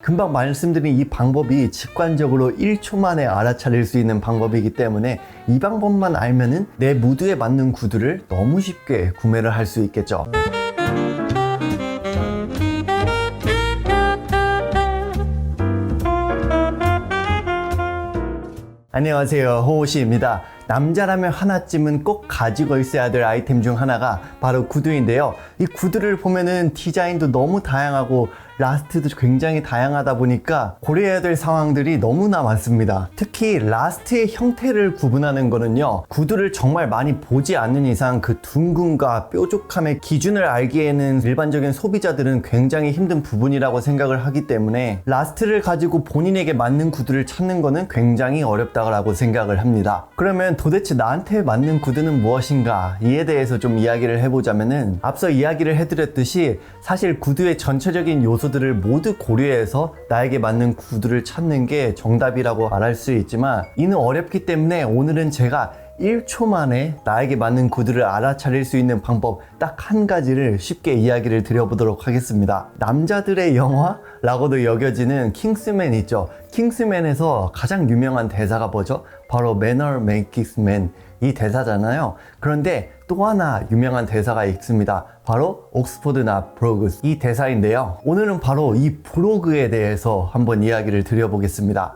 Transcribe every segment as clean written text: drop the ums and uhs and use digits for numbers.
금방 말씀드린 이 방법이 직관적으로 1초 만에 알아차릴 수 있는 방법이기 때문에 이 방법만 알면은 내 무드에 맞는 구두를 너무 쉽게 구매를 할 수 있겠죠. 안녕하세요, 호호씨입니다. 남자라면 하나쯤은 꼭 가지고 있어야 될 아이템 중 하나가 바로 구두인데요. 이 구두를 보면은 디자인도 너무 다양하고 라스트도 굉장히 다양하다 보니까 고려해야 될 상황들이 너무나 많습니다. 특히 라스트의 형태를 구분하는 거는요, 구두를 정말 많이 보지 않는 이상 그 둥근과 뾰족함의 기준을 알기에는 일반적인 소비자들은 굉장히 힘든 부분이라고 생각을 하기 때문에 라스트를 가지고 본인에게 맞는 구두를 찾는 거는 굉장히 어렵다고 생각을 합니다. 그러면 도대체 나한테 맞는 구두는 무엇인가? 이에 대해서 좀 이야기를 해보자면은, 앞서 이야기를 해드렸듯이 사실 구두의 전체적인 요소들을 모두 고려해서 나에게 맞는 구두를 찾는 게 정답이라고 말할 수 있지만, 이는 어렵기 때문에 오늘은 제가 1초 만에 나에게 맞는 구두를 알아차릴 수 있는 방법 딱 한 가지를 쉽게 이야기를 드려보도록 하겠습니다. 남자들의 영화라고도 여겨지는 킹스맨 있죠. 킹스맨에서 가장 유명한 대사가 뭐죠? 바로 Manner makes man, 이 대사잖아요. 그런데 또 하나 유명한 대사가 있습니다. 바로 옥스포드 not 브로그, 이 대사인데요. 오늘은 바로 이 브로그에 대해서 한번 이야기를 드려보겠습니다.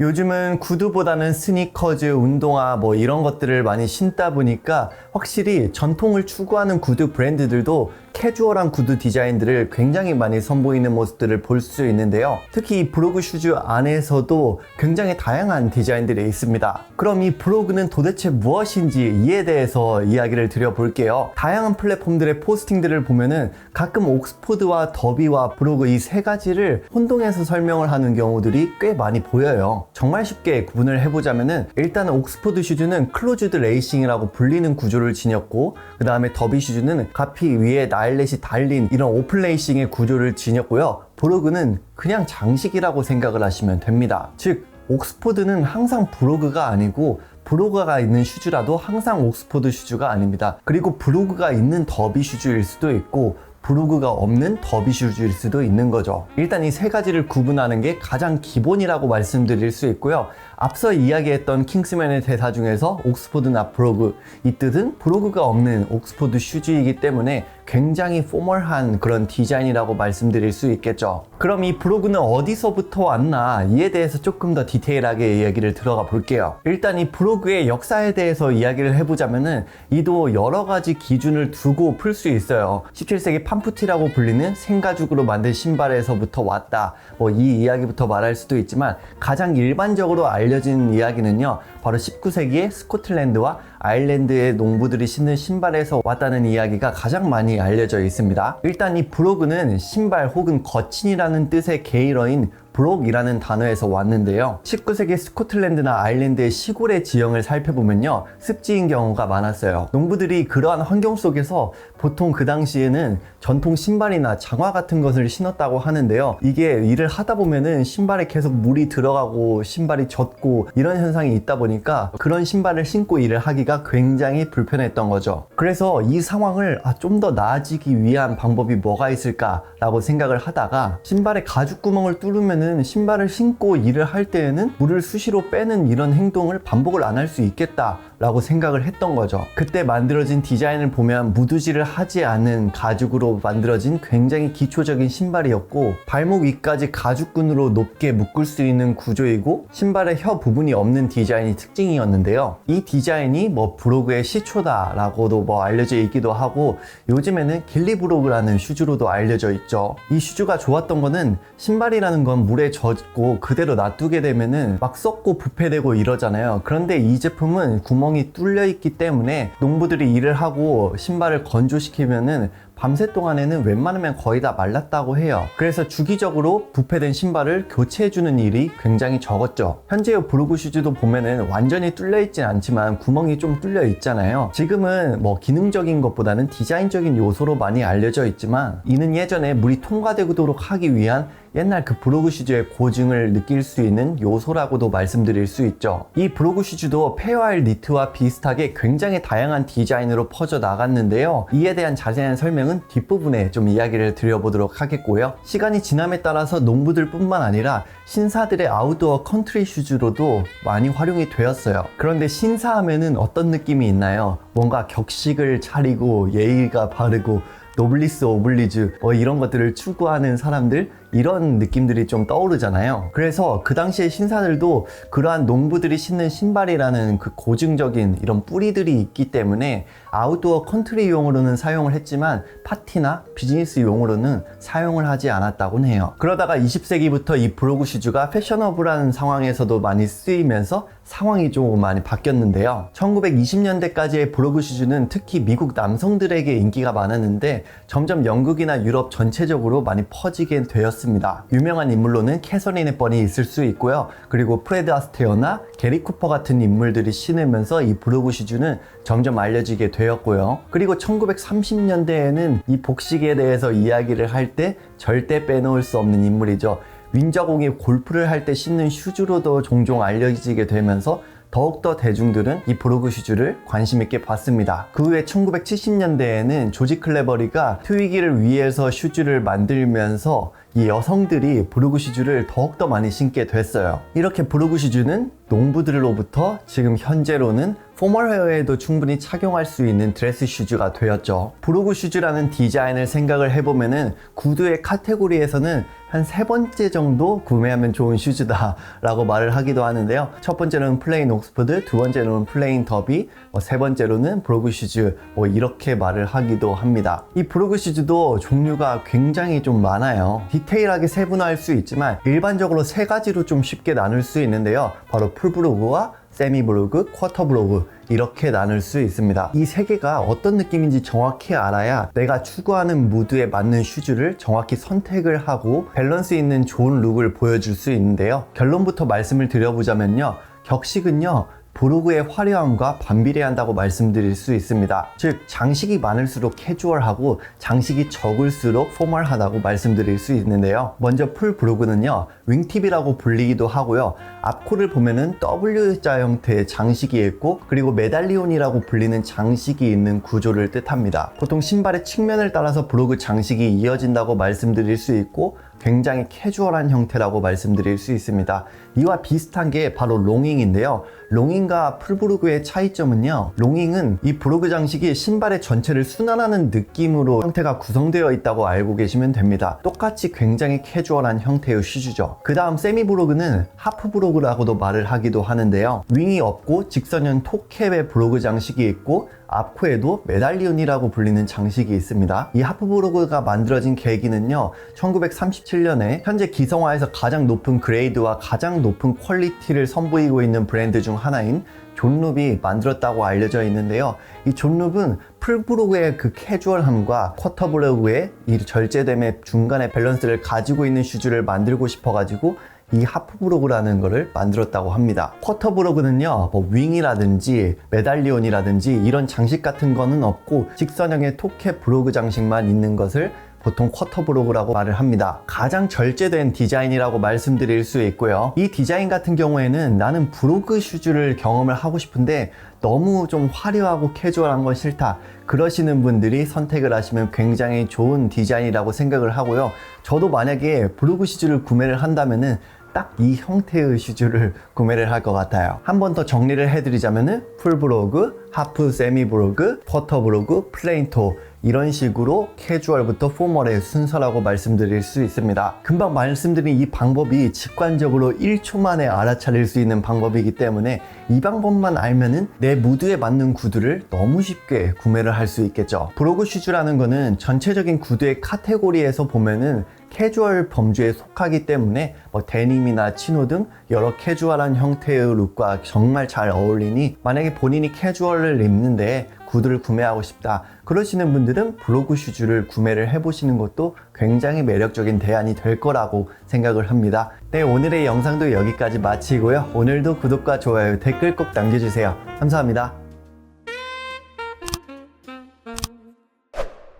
요즘은 구두보다는 스니커즈, 운동화 뭐 이런 것들을 많이 신다 보니까 확실히 전통을 추구하는 구두 브랜드들도 캐주얼한 구두 디자인들을 굉장히 많이 선보이는 모습들을 볼 수 있는데요. 특히 이 브로그 슈즈 안에서도 굉장히 다양한 디자인들이 있습니다. 그럼 이 브로그는 도대체 무엇인지 이에 대해서 이야기를 드려볼게요. 다양한 플랫폼들의 포스팅들을 보면은 가끔 옥스포드와 더비와 브로그 이 세 가지를 혼동해서 설명을 하는 경우들이 꽤 많이 보여요. 정말 쉽게 구분을 해보자면은, 일단 옥스포드 슈즈는 클로즈드 레이싱이라고 불리는 구조를 지녔고, 그 다음에 더비 슈즈는 가피 위에 나일렛이 달린 이런 오픈 레이싱의 구조를 지녔고요. 브로그는 그냥 장식이라고 생각을 하시면 됩니다. 즉, 옥스포드는 항상 브로그가 아니고 브로그가 있는 슈즈라도 항상 옥스포드 슈즈가 아닙니다. 그리고 브로그가 있는 더비 슈즈일 수도 있고 브로그가 없는 더비 슈즈일 수도 있는 거죠. 일단 이 세 가지를 구분하는 게 가장 기본이라고 말씀드릴 수 있고요. 앞서 이야기했던 킹스맨의 대사 중에서 옥스포드 not 브로그, 이 뜻은 브로그가 없는 옥스포드 슈즈이기 때문에 굉장히 포멀한 그런 디자인이라고 말씀드릴 수 있겠죠. 그럼 이 브로그는 어디서부터 왔나, 이에 대해서 조금 더 디테일하게 이야기를 들어가 볼게요. 일단 이 브로그의 역사에 대해서 이야기를 해보자면은, 이도 여러 가지 기준을 두고 풀 수 있어요. 17세기 팜푸티라고 불리는 생가죽으로 만든 신발에서부터 왔다, 뭐 이 이야기부터 말할 수도 있지만, 가장 일반적으로 알려진 이야기는요, 바로 19세기에 스코틀랜드와 아일랜드의 농부들이 신는 신발에서 왔다는 이야기가 가장 많이 알려져 있습니다. 일단 이 브로그는 신발 혹은 거친이라는 뜻의 게일어인 브록이라는 단어에서 왔는데요. 19세기 스코틀랜드나 아일랜드의 시골의 지형을 살펴보면요, 습지인 경우가 많았어요. 농부들이 그러한 환경 속에서 보통 그 당시에는 전통 신발이나 장화 같은 것을 신었다고 하는데요. 이게 일을 하다 보면은 신발에 계속 물이 들어가고 신발이 젖고 이런 현상이 있다 보니까 그런 신발을 신고 일을 하기가 굉장히 불편했던 거죠. 그래서 이 상황을 좀 더 나아지기 위한 방법이 뭐가 있을까라고 생각을 하다가, 신발에 가죽 구멍을 뚫으면은 신발을 신고 일을 할 때에는 물을 수시로 빼는 이런 행동을 반복을 안 할 수 있겠다 라고 생각을 했던 거죠. 그때 만들어진 디자인을 보면 무드질을 하지 않은 가죽으로 만들어진 굉장히 기초적인 신발이었고, 발목 위까지 가죽끈으로 높게 묶을 수 있는 구조이고, 신발의 혀 부분이 없는 디자인이 특징이었는데요. 이 디자인이 뭐 브로그의 시초다 라고도 뭐 알려져 있기도 하고, 요즘에는 길리 브로그라는 슈즈로도 알려져 있죠. 이 슈즈가 좋았던 거는, 신발이라는 건 물에 젖고 그대로 놔두게 되면은 막 썩고 부패되고 이러잖아요. 그런데 이 제품은 구멍이 뚫려 있기 때문에 농부들이 일을 하고 신발을 건조시키면은 밤새 동안에는 웬만하면 거의 다 말랐다고 해요. 그래서 주기적으로 부패된 신발을 교체해주는 일이 굉장히 적었죠. 현재의 브로그 슈즈도 보면은 완전히 뚫려 있진 않지만 구멍이 좀 뚫려 있잖아요. 지금은 뭐 기능적인 것보다는 디자인적인 요소로 많이 알려져 있지만, 이는 예전에 물이 통과되도록 하기 위한 옛날 그 브로그 슈즈의 고증을 느낄 수 있는 요소라고도 말씀드릴 수 있죠. 이 브로그 슈즈도 페어알 니트와 비슷하게 굉장히 다양한 디자인으로 퍼져 나갔는데요. 이에 대한 자세한 설명은 내용은 뒷부분에 좀 이야기를 드려보도록 하겠고요. 시간이 지남에 따라서 농부들 뿐만 아니라 신사들의 아웃도어 컨트리 슈즈로도 많이 활용이 되었어요. 그런데 신사하면은 어떤 느낌이 있나요? 뭔가 격식을 차리고 예의가 바르고 노블리스 오블리주 이런 것들을 추구하는 사람들, 이런 느낌들이 좀 떠오르잖아요. 그래서 그 당시에 신사들도 그러한 농부들이 신는 신발이라는 그 고증적인 이런 뿌리들이 있기 때문에 아웃도어 컨트리용으로는 사용을 했지만 파티나 비즈니스용으로는 사용을 하지 않았다고 해요. 그러다가 20세기부터 이 브로그 슈즈가 패셔너블한 상황에서도 많이 쓰이면서 상황이 좀 많이 바뀌었는데요. 1920년대까지의 브로그 슈즈는 특히 미국 남성들에게 인기가 많았는데 점점 영국이나 유럽 전체적으로 많이 퍼지게 되었습니다. 유명한 인물로는 캐서린 헵번이 있을 수 있고요. 그리고 프레드 아스테어나 게리 쿠퍼 같은 인물들이 신으면서 이 브로그 슈즈는 점점 알려지게 되었고요. 그리고 1930년대에는 이 복식에 대해서 이야기를 할 때 절대 빼놓을 수 없는 인물이죠. 윈저공이 골프를 할 때 신는 슈즈로도 종종 알려지게 되면서 더욱더 대중들은 이 브로그 슈즈를 관심 있게 봤습니다. 그 후에 1970년대에는 조지 클레버리가 트위기를 위해서 슈즈를 만들면서 이 여성들이 브로그 슈즈를 더욱더 많이 신게 됐어요. 이렇게 브로그 슈즈는 농부들로부터 지금 현재로는 포멀웨어에도 충분히 착용할 수 있는 드레스 슈즈가 되었죠. 브로그 슈즈라는 디자인을 생각을 해보면은 구두의 카테고리에서는 한 3번째 정도 구매하면 좋은 슈즈다 라고 말을 하기도 하는데요. 첫 번째로는 플레인 옥스퍼드, 두 번째로는 플레인 더비, 세 번째로는 브로그 슈즈, 이렇게 말을 하기도 합니다. 이 브로그 슈즈도 종류가 굉장히 좀 많아요. 디테일하게 세분화할 수 있지만 일반적으로 3가지로 좀 쉽게 나눌 수 있는데요. 바로 풀브로그와 세미브로그, 쿼터브로그 이렇게 나눌 수 있습니다. 이 3개가 어떤 느낌인지 정확히 알아야 내가 추구하는 무드에 맞는 슈즈를 정확히 선택을 하고 밸런스 있는 좋은 룩을 보여줄 수 있는데요. 결론부터 말씀을 드려보자면요. 격식은요. 브로그의 화려함과 반비례한다고 말씀드릴 수 있습니다. 즉 장식이 많을수록 캐주얼하고 장식이 적을수록 포멀하다고 말씀드릴 수 있는데요. 먼저 풀 브로그는요. 윙팁이라고 불리기도 하고요. 앞코를 보면은 W자 형태의 장식이 있고 그리고 메달리온이라고 불리는 장식이 있는 구조를 뜻합니다. 보통 신발의 측면을 따라서 브로그 장식이 이어진다고 말씀드릴 수 있고 굉장히 캐주얼한 형태라고 말씀드릴 수 있습니다. 이와 비슷한 게 바로 롱잉인데요. 롱잉과 풀브로그의 차이점은요. 롱잉은 이 브로그 장식이 신발의 전체를 순환하는 느낌으로 형태가 구성되어 있다고 알고 계시면 됩니다. 똑같이 굉장히 캐주얼한 형태의 슈즈죠. 그 다음 세미브로그는 하프브로그라고도 말을 하기도 하는데요. 윙이 없고 직선형 톱캡의 브로그 장식이 있고 앞코에도 메달리온이라고 불리는 장식이 있습니다. 이 하프브로그가 만들어진 계기는요. 1937년에 현재 기성화에서 가장 높은 그레이드와 가장 높은 퀄리티를 선보이고 있는 브랜드 중 하나인 존룹이 만들었다고 알려져 있는데요. 이 존룹은 풀브로그의 그 캐주얼함과 쿼터브로그의 이 절제됨의 중간의 밸런스를 가지고 있는 슈즈를 만들고 싶어가지고 이 하프브로그라는 거를 만들었다고 합니다. 쿼터브로그는요, 윙이라든지 메달리온이라든지 이런 장식 같은 거는 없고 직선형의 톱캡 브로그 장식만 있는 것을 보통 쿼터브로그라고 말을 합니다. 가장 절제된 디자인이라고 말씀드릴 수 있고요. 이 디자인 같은 경우에는 나는 브로그 슈즈를 경험을 하고 싶은데 너무 좀 화려하고 캐주얼한 건 싫다. 그러시는 분들이 선택을 하시면 굉장히 좋은 디자인이라고 생각을 하고요. 저도 만약에 브로그 슈즈를 구매를 한다면은 딱 이 형태의 슈즈를 구매를 할 것 같아요. 한 번 더 정리를 해드리자면은 풀브로그, 하프 세미브로그, 쿼터브로그, 플레인토 이런 식으로 캐주얼부터 포멀의 순서라고 말씀드릴 수 있습니다. 금방 말씀드린 이 방법이 직관적으로 1초 만에 알아차릴 수 있는 방법이기 때문에 이 방법만 알면은 내 무드에 맞는 구두를 너무 쉽게 구매를 할 수 있겠죠. 브로그 슈즈라는 거는 전체적인 구두의 카테고리에서 보면은 캐주얼 범주에 속하기 때문에 데님이나 치노 등 여러 캐주얼한 형태의 룩과 정말 잘 어울리니 만약에 본인이 캐주얼을 입는데 구두를 구매하고 싶다 그러시는 분들은 브로그 슈즈를 구매를 해보시는 것도 굉장히 매력적인 대안이 될 거라고 생각을 합니다. 네, 오늘의 영상도 여기까지 마치고요. 오늘도 구독과 좋아요, 댓글 꼭 남겨주세요. 감사합니다.